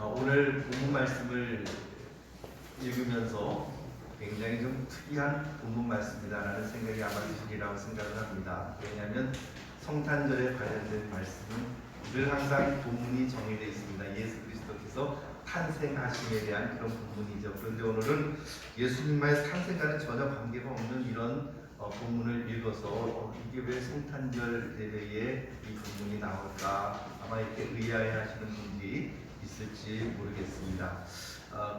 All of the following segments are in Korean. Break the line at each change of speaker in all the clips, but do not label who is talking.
오늘 본문 말씀을 읽으면서 굉장히 좀 특이한 본문 말씀이다라는 생각이 아마 드시리라고 생각을 합니다. 왜냐하면 성탄절에 관련된 말씀은 늘 항상 본문이 정해져 있습니다. 예수 그리스도께서 탄생하심에 대한 그런 본문이죠. 그런데 오늘은 예수님과의 탄생과는 전혀 관계가 없는 이런 본문을 읽어서 이게 왜 성탄절 예배에 이 본문이 나올까 아마 이렇게 의아해하시는 분들이 있을지 모르겠습니다.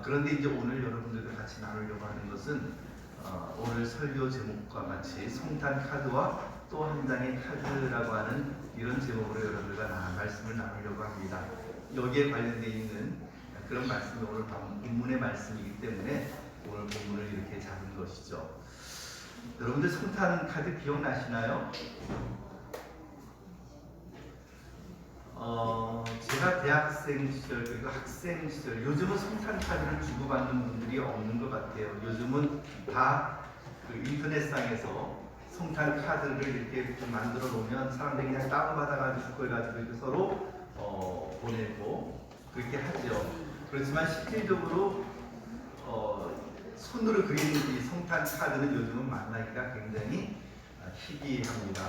그런데 이제 오늘 여러분들과 같이 나누려고 하는 것은 오늘 설교 제목과 같이 성탄 카드와 또 한 장의 카드라고 하는 이런 제목으로 여러분들과 말씀을 나누려고 합니다. 여기에 관련되어 있는 그런 말씀이 오늘 본문의 말씀이기 때문에 오늘 본문을 이렇게 잡은 것이죠. 여러분들 성탄 카드 기억나시나요? 제가 대학생 시절 그리고 학생 시절 요즘은 성탄 카드를 주고받는 분들이 없는 것 같아요. 요즘은 다 그 인터넷상에서 성탄 카드를 이렇게 만들어 놓으면 사람들이 그냥 다운받아가지고 그걸 가지고 이렇게 서로 보내고 그렇게 하죠. 그렇지만 실질적으로 손으로 그리는 이 성탄 카드는 요즘은 만나기가 굉장히 희귀합니다.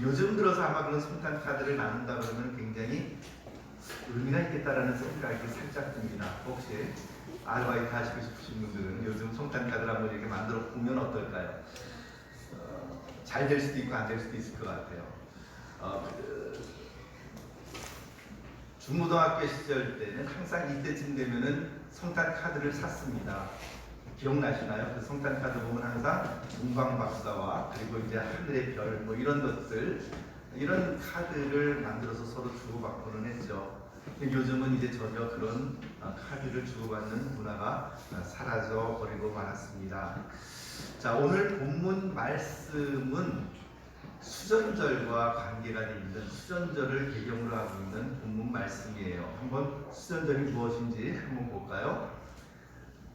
요즘 들어서 아마 그런 성탄 카드를 나눈다 그러면 굉장히 의미가 있겠다라는 생각이 살짝 듭니다. 혹시 아르바이트 하시고 싶으신 분들은 요즘 성탄 카드를 한번 이렇게 만들어 보면 어떨까요? 잘 될 수도 있고 안 될 수도 있을 것 같아요. 중고등학교 시절 때는 항상 이때쯤 되면은 성탄 카드를 샀습니다. 기억나시나요? 그 성탄 카드 보면 항상 문광박사와 그리고 이제 하늘의 별 뭐 이런 것들 이런 카드를 만들어서 서로 주고받고는 했죠. 요즘은 이제 전혀 그런 카드를 주고받는 문화가 사라져 버리고 말았습니다. 자, 오늘 본문 말씀은 수전절과 관계가 있는 수전절을 배경으로 하고 있는 본문 말씀이에요. 한번 수전절이 무엇인지 한번 볼까요?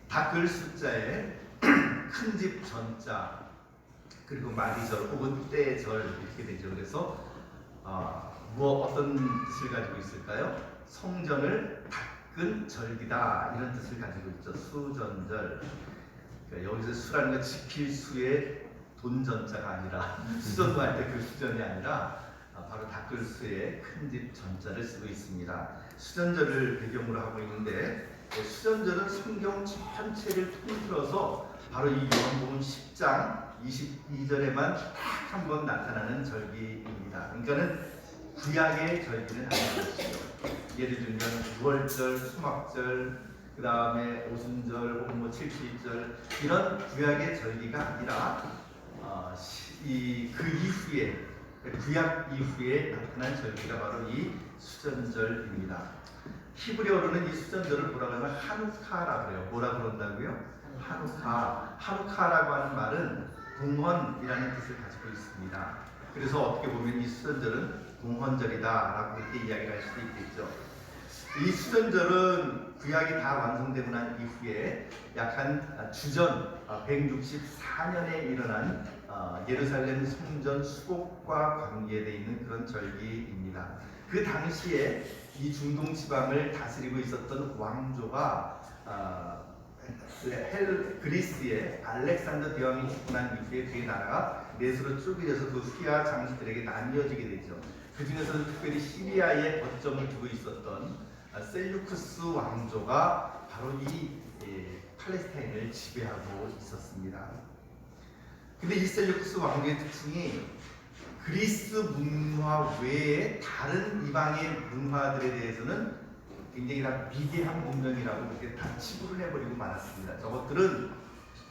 닦을 숫자에 큰 집 전자 그리고 마리절 혹은 때절 이렇게 되죠. 그래서 어떤 뜻을 가지고 있을까요? 성전을 닦은 절기다 이런 뜻을 가지고 있죠. 수전절. 그러니까 여기서 수라는 건 지킬 수의 돈 전자가 아니라 수전도 할 때 그 수전이 아니라 바로 닦을 수의 큰 집 전자를 쓰고 있습니다. 수전절을 배경으로 하고 있는데 수전절은 성경 전체를 통틀어서 바로 이 요한복음 10장 22절에만 딱 한 번 나타나는 절기입니다. 그러니까는 구약의 절기는 아닌 것이죠. 예를 들면 6월절, 수막절, 그 다음에 오순절, 혹은 뭐 칠칠절 이런 구약의 절기가 아니라 그 이후에 구약 이후에 나타난 절기가 바로 이 수전절입니다. 히브리어로는 이 수전절을 뭐라고 하면 하누카라고 해요. 뭐라고 그런다고요? 하누카. 하누카라고 하는 말은 동헌이라는 뜻을 가지고 있습니다. 그래서 어떻게 보면 이 수전절은 동헌절이다라고 이렇게 이야기를 할 수도 있겠죠. 이 수전절은 구약이 다 완성되고 난 이후에 약 한 주전 164년에 일어난 예루살렘 성전 수복과 관계되어 있는 그런 절기입니다. 그 당시에 이 중동 지방을 다스리고 있었던 왕조가 그리스의 알렉산더 대왕이 죽고 난 이후에 그 나라가 넷으로 쪼개져서 그 휘하 장수들에게 나뉘어지게 되죠. 그 중에서도 특별히 시리아에 거점을 두고 있었던 셀루쿠스 왕조가 바로 이 팔레스타인을 지배하고 있었습니다. 근데 이 셀루쿠스 왕조의 특징이 그리스 문화 외에 다른 이방의 문화들에 대해서는 굉장히 다 미개한 문명이라고 그렇게 다 치부를 해버리고 말았습니다. 저것들은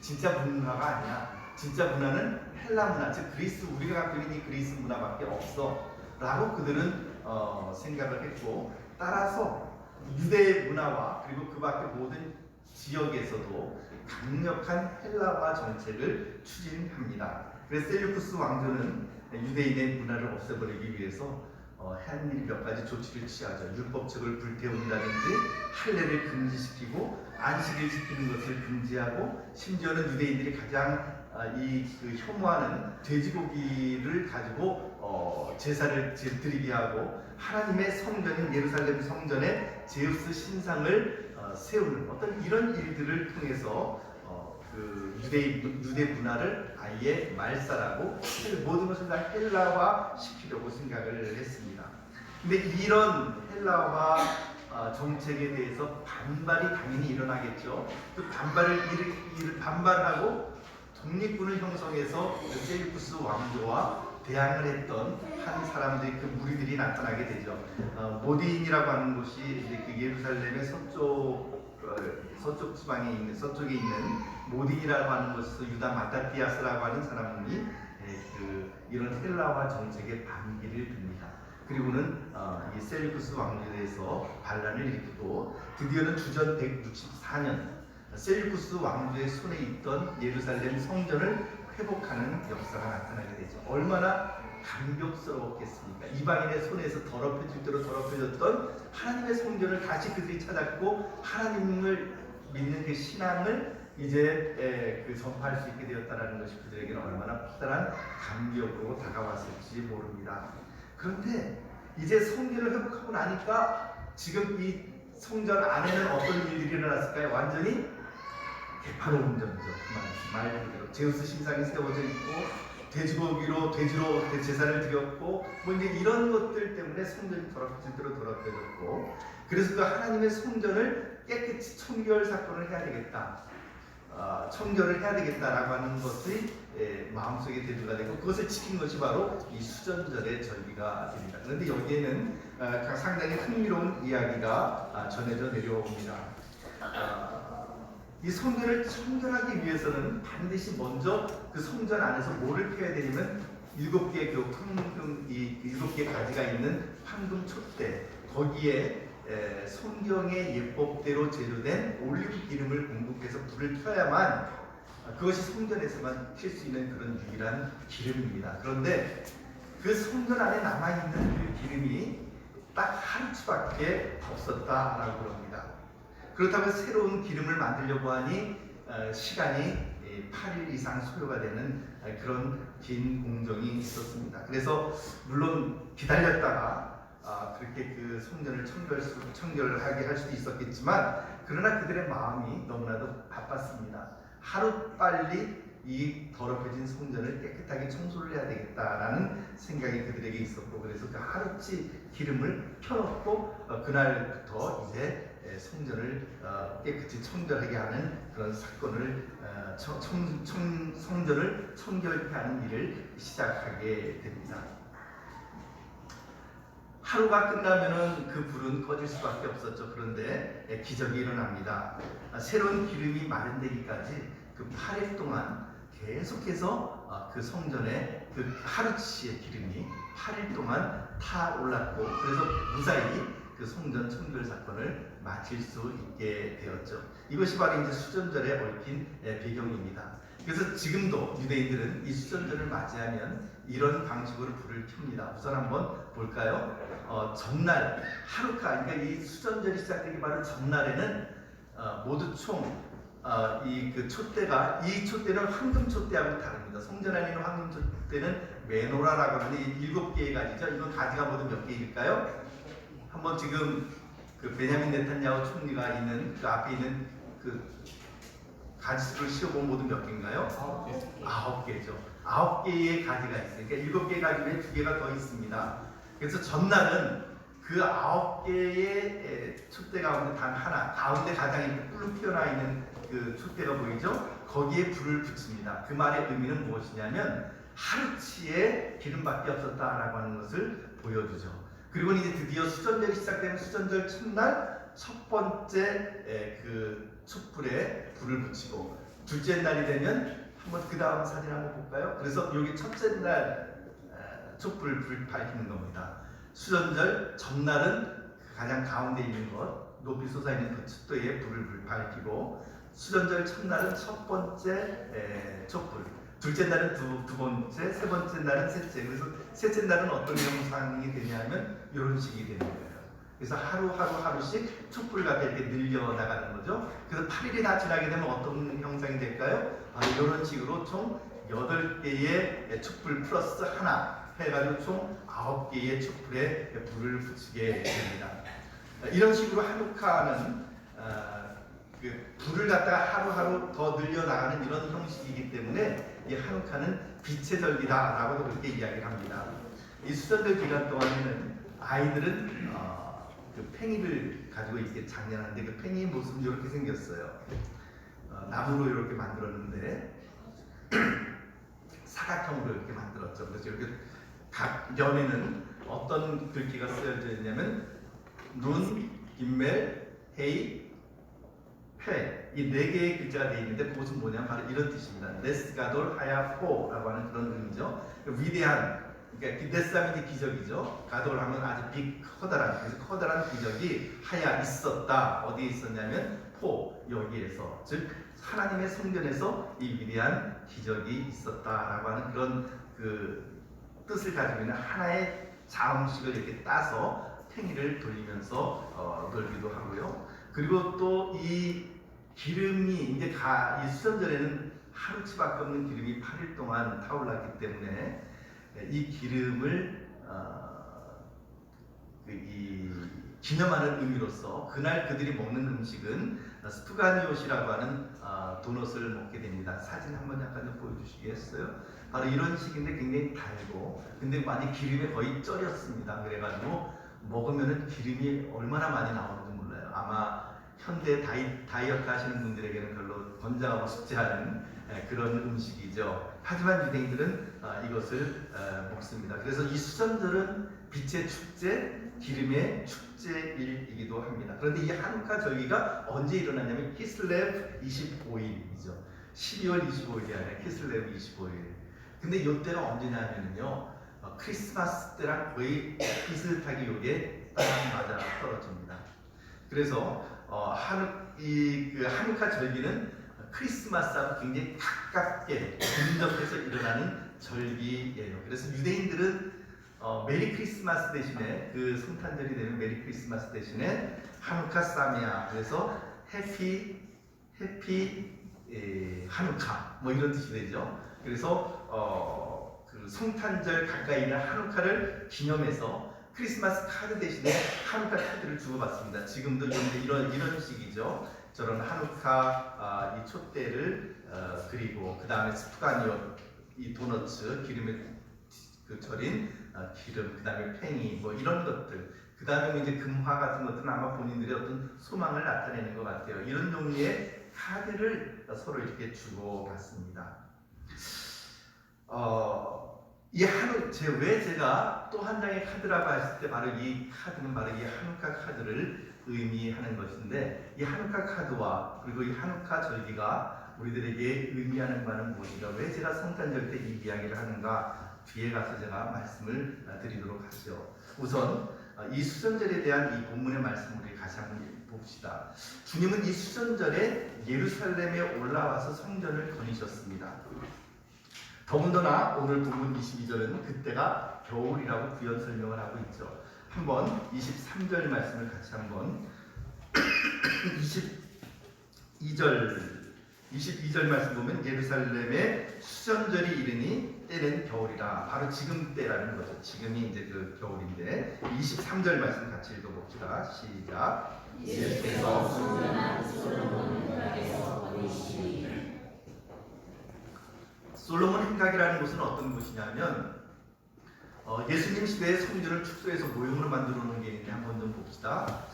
진짜 문화가 아니야. 진짜 문화는 헬라 문화, 즉 그리스, 우리가 갖고 있는 이 그리스 문화밖에 없어 라고 그들은 생각을 했고, 따라서 유대 문화와 그리고 그 밖의 모든 지역에서도 강력한 헬라화 정책을 추진합니다. 그래서 셀루쿠스 왕조는 유대인의 문화를 없애버리기 위해서 한 일 몇 가지 조치를 취하죠. 율법책을 불태운다든지 할례를 금지시키고 안식을 지키는 것을 금지하고, 심지어는 유대인들이 가장 혐오하는 돼지고기를 가지고 제사를 드리게 하고, 하나님의 성전인 예루살렘 성전에 제우스 신상을 세우는 어떤 이런 일들을 통해서 그 유대 문화를 아예 말살하고 모든 것을 다 헬라화 시키려고 생각을 했습니다. 근데 이런 헬라화 정책에 대해서 반발이 당연히 일어나겠죠. 그 반발하고 독립군을 형성해서 셀루쿠스 왕조와 대항을 했던 한 사람들이 그 무리들이 나타나게 되죠. 모딘이라고 하는 곳이 이제 그 예루살렘의 서쪽 지방에 있는 서쪽에 있는 모딘이라고 하는 곳에서 유다 마타티아스라고 하는 사람이 이런 헬라화 정책에 반기를 듭니다. 그리고는 이 셀루쿠스 왕조에 대해서 반란을 일으키고 드디어는 주전 164년 셀루쿠스 왕조의 손에 있던 예루살렘 성전을 회복하는 역사가 나타나게 되죠. 얼마나 감격스러웠겠습니까? 이방인의 손에서 더럽혀질 대로 더럽혀졌던 하나님의 성전을 다시 그들이 찾았고 하나님을 믿는 그 신앙을 이제 전파할 수 있게 되었다는 것이 그들에게는 얼마나 커다란 감격으로 다가왔을지 모릅니다. 그런데 이제 성전을 회복하고 나니까 지금 이 성전 안에는 어떤 일들이 일어났을까요? 완전히 개파로운 점이죠. 말 그대로 제우스 신상이 세워져 있고 돼지고기로 제사를 드렸고 뭐 이제 이런 것들 때문에 성전이 더럽혀질 대로 더럽혀졌고, 그래서 그 하나님의 성전을 깨끗이 청결 사건을 해야 되겠다. 청결을 해야 되겠다라고 하는 것이 마음속에 대두가 되고 그것을 지킨 것이 바로 이 수전절의 절기가 됩니다. 그런데 여기에는 상당히 흥미로운 이야기가 전해져 내려옵니다. 이 성전을 청결하기 위해서는 반드시 먼저 그 성전 안에서 뭐를 펴야 되냐면 7개의 그 황금, 이 7개의 가지가 있는 황금 촛대, 거기에 성경의 예법대로 제조된 올리브 기름을 공급해서 불을 켜야만 그것이 성전에서만 킬 수 있는 그런 유일한 기름입니다. 그런데 그 성전 안에 남아있는 그 기름이 딱 하루치밖에 없었다라고 그럽니다. 그렇다고 새로운 기름을 만들려고 하니 시간이 8일 이상 소요가 되는 그런 긴 공정이 있었습니다. 그래서 물론 기다렸다가 그렇게 그 성전을 청결하게 할 수도 있었겠지만, 그러나 그들의 마음이 너무나도 바빴습니다. 하루빨리 이 더럽혀진 성전을 깨끗하게 청소를 해야 되겠다라는 생각이 그들에게 있었고, 그래서 그 하루치 기름을 켜놓고 그날부터 이제 성전을 깨끗이 청결하게 하는 그런 사건을 성전을 청결케 하는 일을 시작하게 됩니다. 하루가 끝나면은 그 불은 꺼질 수밖에 없었죠. 그런데 기적이 일어납니다. 새로운 기름이 마련되기까지 그 8일 동안 계속해서 그 성전에 그 하루치의 기름이 8일 동안 타올랐고, 그래서 무사히 그 성전 청결 사건을 마칠 수 있게 되었죠. 이것이 바로 이제 수전절에 얽힌 배경입니다. 그래서 지금도 유대인들은 이 수전절을 맞이하면 이런 방식으로 불을 켭니다. 우선 한번 볼까요? 전날 하루카, 그러니까 이 수전절이 시작되기 바로 전날에는 모두 총 이 그 촛대가, 이 촛대는 황금 촛대하고 다릅니다. 성전 안에 있는 황금 촛대는 메노라라고 하는데 7개의 가지죠. 이건 가지가 모두 몇 개일까요? 한번 지금 그 베냐민 네탄야후 총리가 있는 그 앞에 있는 그 가지수를 씌워보면 모두 몇 개인가요? 9개죠. 9개의 가지가 있어요. 그러니까 7개의 가지 외에 2개가 더 있습니다. 그래서 전날은 그 9개의 촛대 가운데 단 하나, 가운데 가장 이렇게 뿔로 피어나 있는 그 촛대가 보이죠? 거기에 불을 붙입니다. 그 말의 의미는 무엇이냐면 하루치에 기름밖에 없었다라고 하는 것을 보여주죠. 그리고 이제 드디어 수전절이 시작되는 수전절 첫날 첫 번째 그 촛불에 불을 붙이고, 둘째 날이 되면 한번 그 다음 사진 한번 볼까요? 그래서 여기 첫째 날 촛불을 밝히는 겁니다. 수전절 전날은 가장 가운데 있는 것, 높이 솟아있는 그 촛대에 불을 밝히고, 수전절 첫날은 첫 번째 촛불, 둘째 날은 두 번째, 세 번째 날은 셋째. 그래서 셋째 날은 어떤 형상이 되냐면 이런 식이 되는 거예요. 그래서 하루씩 촛불과 이렇게 늘려나가는 거죠. 그래서 8일이 다 지나게 되면 어떤 형상이 될까요? 이런 식으로 총 8개의 촛불 플러스 하나 해가지고 총 9개의 촛불에 불을 붙이게 됩니다. 이런 식으로 한우카는 그 불을 갖다가 하루하루 더 늘려나가는 이런 형식이기 때문에 이 한우카는 빛의 절기다라고도 그렇게 이야기를 합니다. 이 수전절 기간 동안에는 아이들은 그 팽이를 가지고 이렇게 장난하는데 그 팽이의 모습은 이렇게 생겼어요. 나무로 이렇게 만들었는데 사각형으로 이렇게 만들었죠. 그래서 이렇게 각 면에는 어떤 글귀가 쓰여져 있냐면 눈, 인멜, 헤이, 페 이 네 개의 글자가 되어 있는데 그것은 뭐냐면 바로 이런 뜻입니다. 네스가돌 하야포라고 하는 그런 의미죠. 위대한, 그러니까 네스하면 기적이죠. 가돌 하면 아주 빅 커다란, 그래서 커다란 기적이 하야 있었다. 어디에 있었냐면 포 여기에서, 즉 하나님의 성전에서 이 위대한 기적이 있었다라고 하는 그런 그 뜻을 가지고 있는 하나의 자음식을 이렇게 따서 팽이를 돌리면서 놀기도 하고요. 그리고 또 이 기름이 이제 이 수전절에는 하루치밖에 없는 기름이 8일 동안 타올랐기 때문에 이 기름을 이 기념하는 의미로서 그날 그들이 먹는 음식은 스푸가니옷이라고 하는 도넛을 먹게 됩니다. 사진 한번 잠깐 좀 보여주시겠어요? 바로 이런 식인데 굉장히 달고, 근데 많이 기름에 거의 쩔였습니다. 그래가지고 먹으면은 기름이 얼마나 많이 나오는지 몰라요. 아마 현대 다이어트 하시는 분들에게는 별로 권장하고 싶지 않은 그런 음식이죠. 하지만 유대인들은 이것을 먹습니다. 그래서 이 수전절은 빛의 축제, 기름의 축제일이기도 합니다. 그런데 이 한우카 절기가 언제 일어나냐면 키슬레브 25일이죠. 12월 25일이 아니라 키슬레브 25일. 근데 이때가 언제냐면요, 크리스마스 때랑 거의 비슷하게 요게 딱 맞아 떨어집니다. 그래서 한우카 절기는 크리스마스하고 굉장히 가깝게 근접해서 일어나는 절기예요. 그래서 유대인들은 메리 크리스마스 대신에, 그 성탄절이 되는 메리 크리스마스 대신에 한우카 사미아, 그래서 해피 한우카 뭐 이런 뜻이 되죠. 그래서 그 성탄절 가까이 있는 한우카를 기념해서 크리스마스 카드 대신에 한우카 카드를 주고받습니다. 지금도 이런 식이죠. 저런 한우카 이 촛대를 그리고 그 다음에 스푸가니옷, 이 도너츠, 기름에 그 절인 기름, 그 다음에 팽이 뭐 이런 것들, 그 다음에 이제 금화 같은 것들은 아마 본인들의 어떤 소망을 나타내는 것 같아요. 이런 종류의 카드를 서로 이렇게 주고받습니다. 왜 제가 또 한 장의 카드라고 했을 때 바로 이 카드는 바로 이 한우카 카드를 의미하는 것인데, 이 한우카 카드와 그리고 이 한우카 절기가 우리들에게 의미하는 바는 무엇인가, 왜 제가 성탄절 때 이 이야기를 하는가, 뒤에 가서 제가 말씀을 드리도록 하죠. 우선 이 수전절에 대한 이 본문의 말씀을 우리 같이 한번 봅시다. 주님은 이 수전절에 예루살렘에 올라와서 성전을 거니셨습니다. 더군다나 오늘 본문 22절은 그때가 겨울이라고 부연 설명을 하고 있죠. 한번 23절 말씀을 같이 한번 22절 말씀 보면 예루살렘에 수전절이 이르니 때는 겨울이라, 바로 지금 때라는 거죠. 지금이 이제 그 겨울인데 23절 말씀 같이 읽어봅시다. 시작. 예수께서 성전한 솔로몬 흉곽에서 거니시니. 솔로몬 흉곽이라는 곳은 어떤 곳이냐면 예수님 시대의 성전을 축소해서 모형으로 만들어 놓은 게 있는데 한번 좀 봅시다.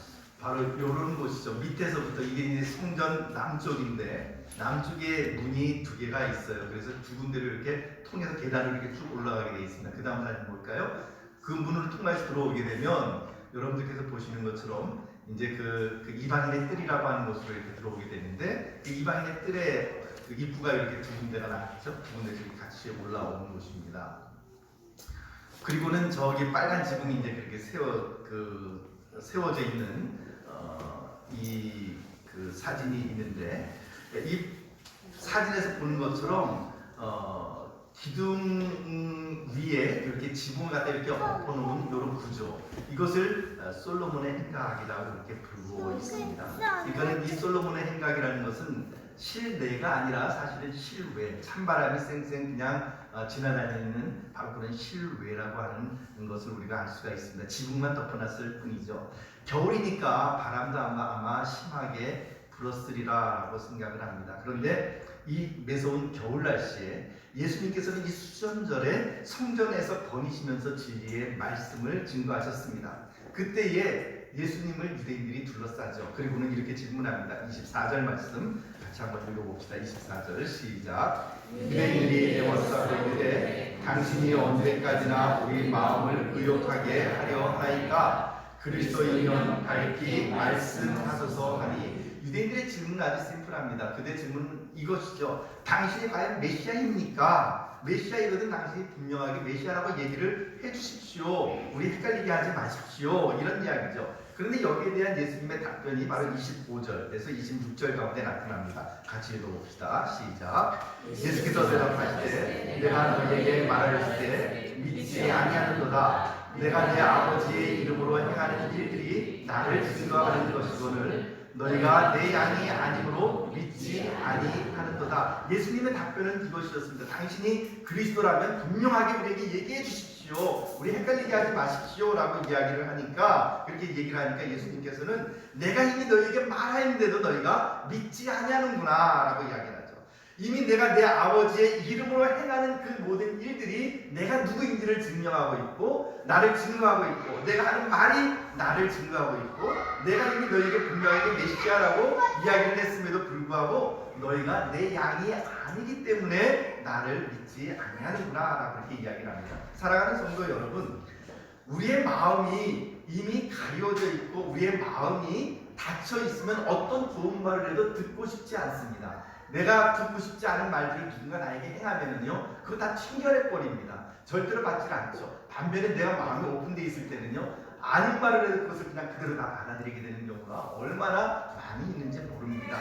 바로 이런 곳이죠. 밑에서부터 이게 이제 성전 남쪽인데 남쪽에 문이 두 개가 있어요. 그래서 두 군데를 이렇게 통해서 계단을 이렇게 쭉 올라가게 되어 있습니다. 그 다음 사진 볼까요? 그 문을 통해서 들어오게 되면 여러분들께서 보시는 것처럼 이제 그 이방인의 뜰이라고 하는 곳으로 이렇게 들어오게 되는데, 그 이방인의 뜰에 그 입구가 이렇게 두 군데가 나왔죠. 두 군데씩 같이 올라오는 곳입니다. 그리고는 저기 빨간 지붕이 이제 그렇게 세워져 있는 이 그 사진이 있는데, 이 사진에서 보는 것처럼 기둥 위에 이렇게 지붕을 갖다 이렇게 엎어놓은 이런 구조, 이것을 솔로몬의 행각이라고 이렇게 부르고 있습니다. 이거는 이 솔로몬의 행각이라는 것은 실내가 아니라 사실은 실외, 찬바람이 쌩쌩 그냥 지나다니는 바로 그런 실외라고 하는 것을 우리가 알 수가 있습니다. 지붕만 덮어놨을 뿐이죠. 겨울이니까 바람도 아마 심하게 불었으리라고 생각을 합니다. 그런데 이 매서운 겨울 날씨에 예수님께서는 이 수전절에 성전에서 거니시면서 진리의 말씀을 증거하셨습니다. 그때에 예수님을 유대인들이 둘러싸죠. 그리고는 이렇게 질문합니다. 24절 말씀 같이 한번 읽어봅시다. 24절 시작. 유대인들이 애워싸고 이르되 당신이 언제까지나 우리 마음을 의욕하게 하려 하나이까? 그리스도이면 밝히 말씀하소서 하니. 유대인들의 질문은 아주 심플합니다. 그들의 질문은 이것이죠. 당신이 과연 메시아입니까? 메시아이거든 당신이 분명하게 메시아라고 얘기를 해주십시오. 우리 헷갈리게 하지 마십시오. 이런 이야기죠. 그런데 여기에 대한 예수님의 답변이 바로 25절에서 26절 가운데 나타납니다. 같이 읽어봅시다. 시작. 예수께서 대답하시되 내가 너희에게 말하였을 때 믿지 아니하는도다. 내가 내 아버지의 이름으로 행하는 일들이 나를 증거하는 것이거늘 너희가 내 양이 아니므로 믿지 아니하는도다. 예수님의 답변은 이것이었습니다. 당신이 그리스도라면 분명하게 우리에게 얘기해 주십시오. 우리 헷갈리게 하지 마십시오 라고 이야기를 하니까, 그렇게 얘기를 하니까 예수님께서는 내가 이미 너희에게 말하는데도 너희가 믿지 아니하는구나 라고 이야기를 하죠. 이미 내가 내 아버지의 이름으로 행하는 그 모든 일들이 내가 누구인지를 증명하고 있고 나를 증거하고 있고 내가 하는 말이 나를 증거하고 있고 내가 이미 너희에게 분명하게 메시아라고 이야기를 했음에도 불구하고 너희가 내 양이 아니기 때문에 나를 믿지 아니하는구나 라고 이렇게 이야기를 합니다. 사랑하는 성도 여러분, 우리의 마음이 이미 가려져 있고 우리의 마음이 닫혀 있으면 어떤 좋은 말을 해도 듣고 싶지 않습니다. 내가 듣고 싶지 않은 말들을 누군가 나에게 행하면은요, 그거 다 튕겨내버립니다. 절대로 받질 않죠. 반면에 내가 마음이 오픈되어 있을 때는요, 아닌 말을 해도 그것을 그냥 그대로 다 받아들이게 되는 경우가 얼마나 많이 있는지 모릅니다.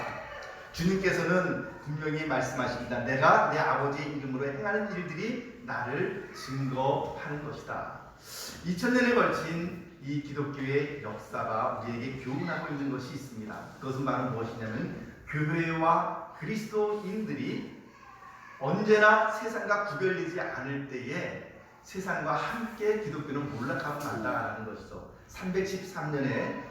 주님께서는 분명히 말씀하십니다. 내가 내 아버지의 이름으로 행하는 일들이 나를 증거하는 것이다. 2000년에 걸친 이 기독교의 역사가 우리에게 교훈하고 있는 것이 있습니다. 그것은 바로 무엇이냐면 교회와 그리스도인들이 언제나 세상과 구별되지 않을 때에 세상과 함께 기독교는 몰락하고 만다라는 것이죠. 313년에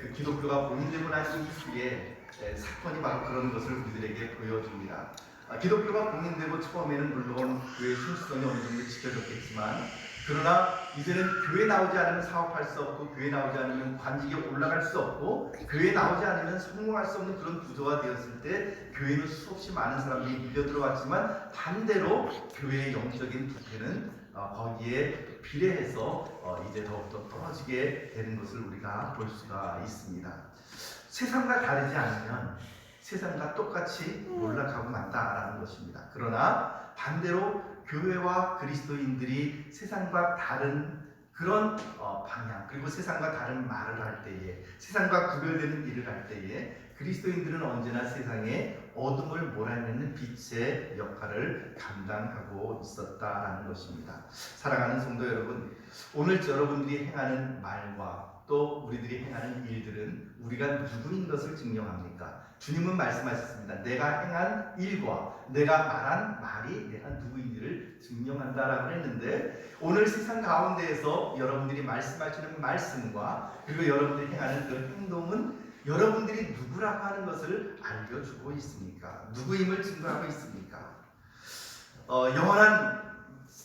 그 기독교가 봉인되고 난 이후에 사건이 바로 그런 것을 우리들에게 보여줍니다. 기독교가 봉인되고 처음에는 물론 교회의 순수성이 어느 정도 지켜졌겠지만, 그러나 이제는 교회 나오지 않으면 사업할 수 없고 교회 나오지 않으면 관직에 올라갈 수 없고 교회 나오지 않으면 성공할 수 없는 그런 구조가 되었을 때 교회는 수없이 많은 사람들이 밀려 들어왔지만 반대로 교회의 영적인 부패는 거기에 비례해서 이제 더욱더 떨어지게 되는 것을 우리가 볼 수가 있습니다. 세상과 다르지 않으면 세상과 똑같이 몰락하고 만다라는 것입니다. 그러나 반대로 교회와 그리스도인들이 세상과 다른 그런 방향, 그리고 세상과 다른 말을 할 때에, 세상과 구별되는 일을 할 때에 그리스도인들은 언제나 세상에 어둠을 몰아내는 빛의 역할을 감당하고 있었다라는 것입니다. 사랑하는 성도 여러분, 오늘 여러분들이 행하는 말과 또 우리들이 행하는 일들은 우리가 누구인 것을 증명합니까? 주님은 말씀하셨습니다. 내가 행한 일과 내가 말한 말이 내가 누구인지를 증명한다라고 했는데, 오늘 세상 가운데에서 여러분들이 말씀하시는 말씀과 그리고 여러분들이 행하는 그 행동은 여러분들이 누구라고 하는 것을 알려주고 있습니까? 누구임을 증거하고 있습니까? 영원한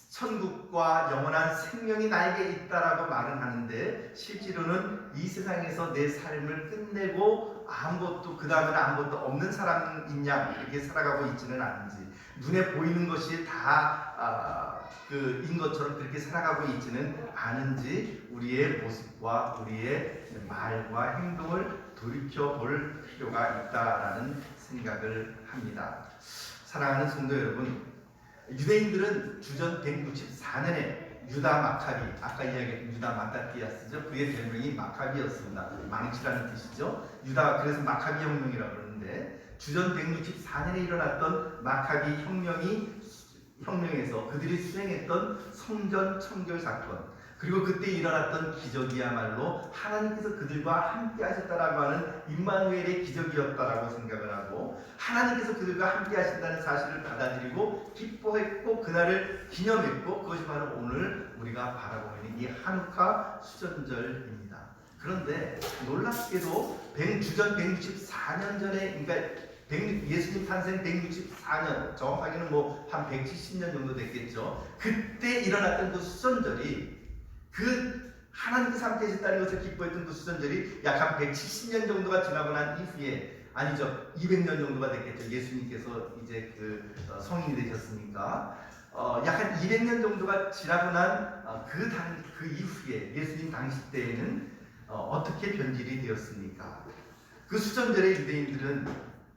천국과 영원한 생명이 나에게 있다라고 말은 하는데, 실제로는 이 세상에서 내 삶을 끝내고 아무것도 그 다음에는 아무것도 없는 사람인 양 이렇게 살아가고 있지는 않은지, 눈에 보이는 것이 다 인 것처럼 그렇게 살아가고 있지는 않은지, 우리의 모습과 우리의 말과 행동을 돌이켜볼 필요가 있다라는 생각을 합니다. 사랑하는 성도 여러분, 유대인들은 주전 164년에 유다 마카비, 아까 이야기했던 유다 마따띠아스죠. 그의 별명이 마카비였습니다. 망치라는 뜻이죠. 유다, 그래서 마카비 혁명이라고 그러는데, 주전 164년에 일어났던 마카비 혁명이 혁명에서 그들이 수행했던 성전 청결 사건, 그리고 그때 일어났던 기적이야말로 하나님께서 그들과 함께 하셨다라고 하는 임마누엘의 기적이었다라고 생각을 하고, 하나님께서 그들과 함께 하신다는 사실을 받아들이고 기뻐했고 그날을 기념했고, 그것이 바로 오늘 우리가 바라보고 있는 이 한우카 수전절입니다. 그런데 놀랍게도 주전 164년 전에, 그러니까 예수님 탄생 164년, 정확하게는 한 170년 정도 됐겠죠. 그때 일어났던 그 수전절이, 그 하나님께서 함께 하셨다는 것을 기뻐했던 그 수전절이 약 한 170년 정도가 지나고 난 이후에, 아니죠, 200년 정도가 됐겠죠. 예수님께서 이제 성인이 되셨으니까 약 한 200년 정도가 지나고 난 그 이후에 예수님 당시 때에는 어떻게 변질이 되었습니까? 그 수전절의 유대인들은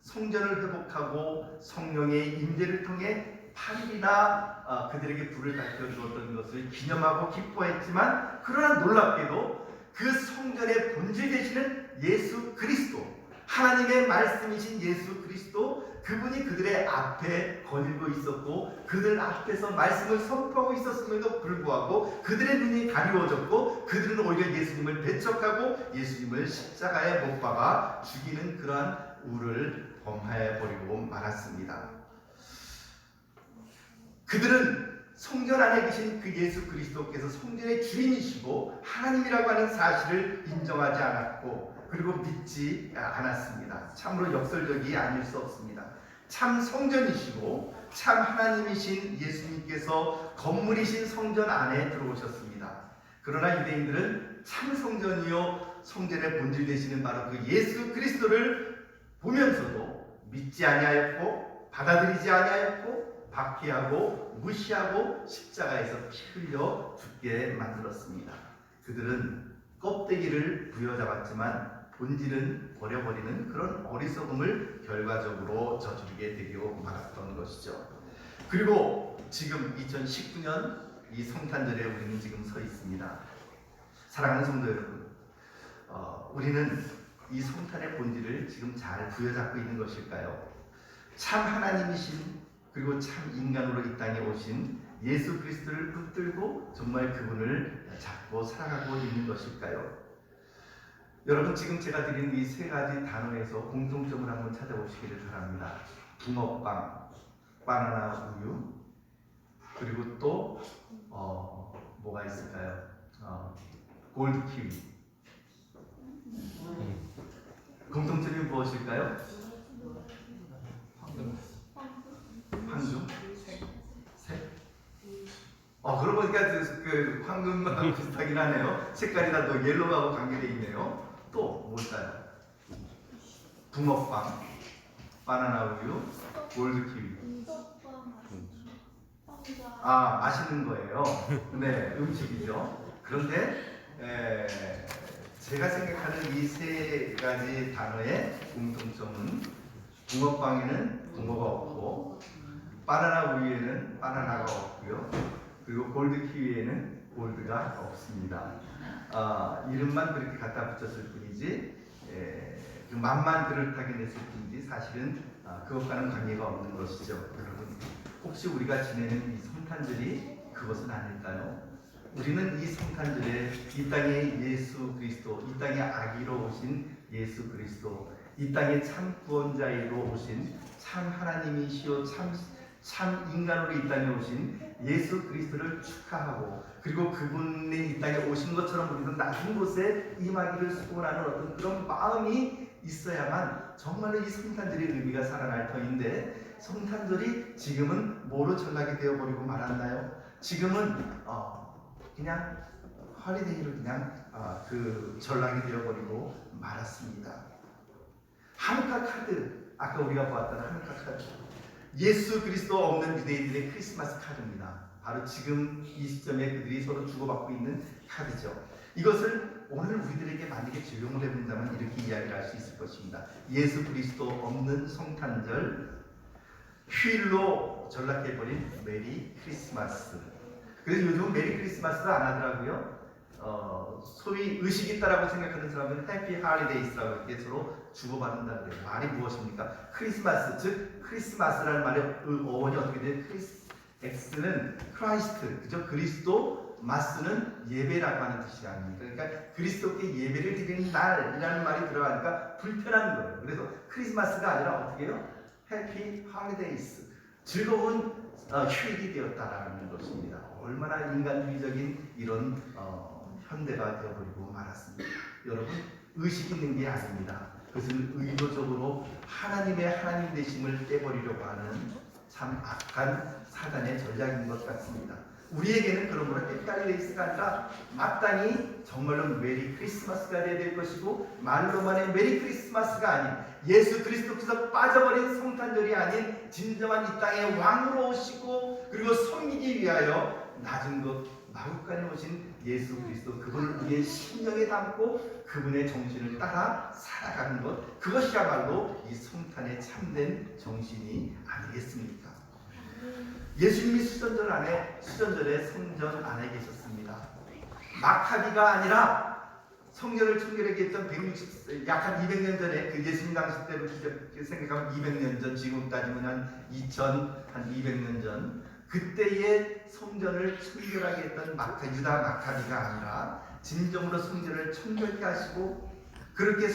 성전을 회복하고 성령의 임재를 통해 8일이나 그들에게 불을 밝혀 주었던 것을 기념하고 기뻐했지만, 그러나 놀랍게도 그 성전의 본질 되시는 예수 그리스도, 하나님의 말씀이신 예수 그리스도, 그분이 그들의 앞에 거닐고 있었고 그들 앞에서 말씀을 선포하고 있었음에도 불구하고 그들의 눈이 가리워졌고, 그들은 오히려 예수님을 배척하고 예수님을 십자가에 못 박아 죽이는 그러한 우를 범해버리고 말았습니다. 그들은 성전 안에 계신 그 예수 그리스도께서 성전의 주인이시고 하나님이라고 하는 사실을 인정하지 않았고, 그리고 믿지 않았습니다. 참으로 역설적이 아닐 수 없습니다. 참 성전이시고 참 하나님이신 예수님께서 건물이신 성전 안에 들어오셨습니다. 그러나 유대인들은 참 성전이요 성전의 본질 되시는 바로 그 예수 그리스도를 보면서도 믿지 아니하였고, 받아들이지 아니하였고, 박해하고 무시하고 십자가에서 피 흘려 죽게 만들었습니다. 그들은 껍데기를 부여잡았지만 본질은 버려버리는 그런 어리석음을 결과적으로 저지르게 되고 말았던 것이죠. 그리고 지금 2019년 이 성탄절에 우리는 지금 서 있습니다. 사랑하는 성도 여러분, 우리는 이 성탄의 본질을 지금 잘 부여잡고 있는 것일까요? 참 하나님이신, 그리고 참 인간으로 이 땅에 오신 예수 그리스도를 붙들고 정말 그분을 잡고 살아가고 있는 것일까요? 여러분, 지금 제가 드린 이 세 가지 단어에서 공통점을 한번 찾아보시기를 바랍니다. 붕어빵, 바나나 우유, 그리고 또 뭐가 있을까요? 골드 키위. 공통점이 무엇일까요? 황금? 색? 그러고 보니까 그 황금하고 비슷하긴 하네요. 색깔이 다 또 옐로우하고 관계되어 있네요. 또 뭘까요? 붕어빵, 바나나 우유, 골드 키위. 맛있는 거예요. 네, 음식이죠. 그런데 제가 생각하는 이 세 가지 단어의 공통점은, 붕어빵에는 붕어가 없고, 바나나 우유에는 바나나가 없고요, 그리고 골드 키위에는 골드가 없습니다. 이름만 그렇게 갖다 붙였을 뿐이지, 그 맛만 그럴듯하게 냈을 뿐이지 사실은 그것과는 관계가 없는 것이죠. 여러분, 혹시 우리가 지내는 이 성탄절이 그것은 아닐까요? 우리는 이 성탄절에 이 땅에 예수 그리스도, 이 땅에 아기로 오신 예수 그리스도, 이 땅에 참 구원자로 오신 참 하나님이시오 참 인간으로 이 땅에 오신 예수 그리스도를 축하하고, 그리고 그분이 이 땅에 오신 것처럼 우리도 낮은 곳에 임하기를 소원하는 어떤 그런 마음이 있어야만 정말로 이 성탄절의 의미가 살아날 터인데, 성탄절이 지금은 뭐로 전락이 되어버리고 말았나요? 지금은 그냥 허리데이로 그냥 전락이 되어버리고 말았습니다. 하누카 카드, 아까 우리가 보았던 하누카 카드, 예수 그리스도 없는 유대인들의 크리스마스 카드입니다. 바로 지금 이 시점에 그들이 서로 주고받고 있는 카드죠. 이것을 오늘 우리들에게 만약에 적용을 해본다면 이렇게 이야기를 할 수 있을 것입니다. 예수 그리스도 없는 성탄절, 휴일로 전락해버린 메리 크리스마스. 그래서 요즘은 메리 크리스마스를 안 하더라고요. 소위 의식이 있다라고 생각하는 사람은 해피 할리데이스라고 이렇게 서로 주고받는다는 말이 무엇입니까? 크리스마스, 즉 크리스마스라는 말의 어원이 어떻게 돼요? X는 크라이스트, 그죠? 그리스도, 마스는 예배라고 하는 뜻이 아닙니까? 그러니까 그리스도께 예배를 드리는 날이라는 말이 들어가니까 불편한 거예요. 그래서 크리스마스가 아니라 어떻게 해요? 해피 할리데이스, 즐거운 휴일이 되었다라는 것입니다. 얼마나 인간주의적인 이런 현대가 되어버리고 말았습니다. 여러분, 의식 있는 게 아닙니다. 그것은 의도적으로 하나님의 하나님 되심을 떼버리려고 하는 참 악한 사단의 전략인 것 같습니다. 우리에게는 그러므로 해피할리데이스가 아니라 마땅히 정말로 메리 크리스마스가 되어야 될 것이고, 말로만의 메리 크리스마스가 아닌 예수 그리스도께서 빠져버린 성탄절이 아닌 진정한 이 땅의 왕으로 오시고 그리고 섬기기 위하여 낮은 것 마구간에 오신 예수 그리스도, 그분을 우리의 심령에 담고 그분의 정신을 따라 살아가는 것, 그것이야말로 이 성탄의 참된 정신이 아니겠습니까? 예수님이 수전절에 성전 안에 계셨습니다. 마카비가 아니라 성전을 청결하게 했던 약 한 200년 전에, 그 예수님 당시 때로 생각하면 200년 전, 지금 따지면 한 200년 전, 그때의 성전을 청결하게 했던 유다 마카비가 아니라 진정으로 성전을 청결케 하시고, 그렇게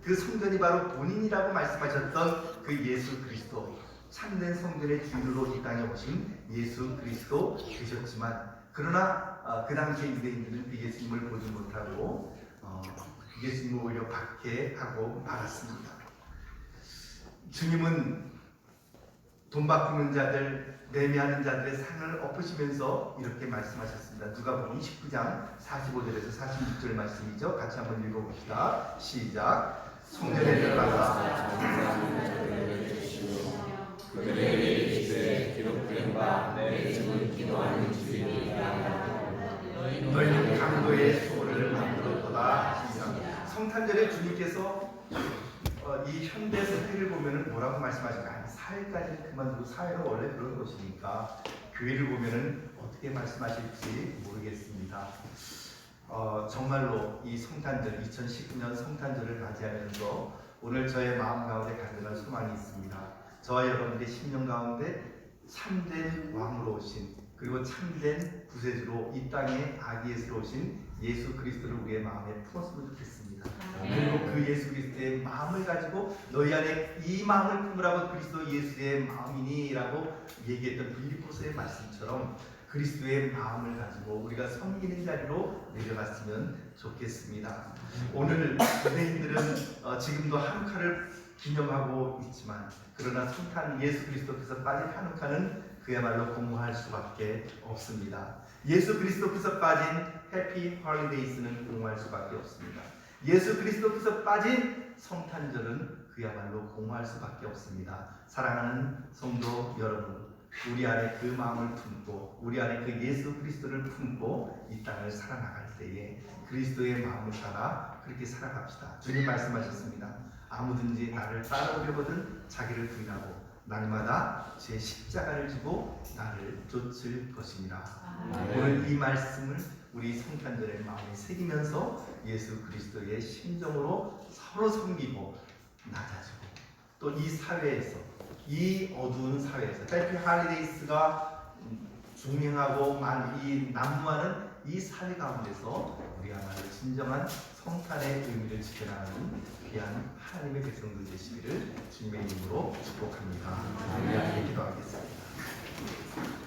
그 성전이 바로 본인이라고 말씀하셨던 그 예수 그리스도, 참된 성전의 주인으로 이 땅에 오신 예수 그리스도 되셨지만, 그러나 그 당시에 유대인들은 그 예수님을 보지 못하고 예수님을 오히려 박해하고 말았습니다. 주님은 돈 바꾸는 자들, 매매하는 자들의 상을 엎으시면서 이렇게 말씀하셨습니다. 누가복음 19장 45절에서 46절 말씀이죠. 같이 한번 읽어봅시다. 시작. 성전에 들어가서
그들에게 이르시되 기록된 바 내 집은 기도하는 집이니라.
너희는 강도의 소를 만들었도다. 성탄절에 주님께서 이 현대 사회를 보면은 뭐라고 말씀하실까? 사회까지 그만두고, 사회는 원래 그런 것이니까 교회를 보면은 어떻게 말씀하실지 모르겠습니다. 정말로 이 성탄절, 2019년 성탄절을 맞이하면서 오늘 저의 마음 가운데 간절한 소망이 있습니다. 저와 여러분의 심령 가운데 참된 왕으로 오신, 그리고 참된 구세주로 이 땅에 아기 예수로 오신 예수 그리스도를 우리의 마음에 품었으면 좋겠습니다. 그리고 그 예수 그리스도의 마음을 가지고 너희 안에 이 마음을 품으라고 그리스도 예수의 마음이니라고 얘기했던 빌립보서의 말씀처럼 그리스도의 마음을 가지고 우리가 섬기는 자리로 내려갔으면 좋겠습니다. 오늘 유대인들은 지금도 한우카를 기념하고 있지만, 그러나 성탄 예수 그리스도께서 빠진 한우카는 그야말로 공허할 수밖에 없습니다. 예수 그리스도께서 빠진 해피 홀리데이스는 공허할 수밖에 없습니다. 예수 그리스도께서 빠진 성탄절은 그야말로 공허할 수밖에 없습니다. 사랑하는 성도 여러분, 우리 안에 그 마음을 품고 우리 안에 그 예수 그리스도를 품고 이 땅을 살아나갈 때에 그리스도의 마음을 따라 그렇게 살아갑시다. 주님 말씀하셨습니다. 아무든지 나를 따라오려거든 자기를 부인하고 날마다 제 십자가를 지고 나를 쫓을 것이니라. 오늘 이 말씀을 우리 성탄절의 마음에 새기면서 예수 그리스도의 심정으로 서로 섬기고 낮아지고, 또 이 사회에서, 이 어두운 사회에서 해피 할리데이스가 중요하고 이 난무하는 이 사회 가운데서 우리야말로 진정한 성탄의 의미를 지켜나가는 귀한 하나님의 백성들 되시기를 주님의 이름으로 축복합니다. 우리 함께 기도하겠습니다.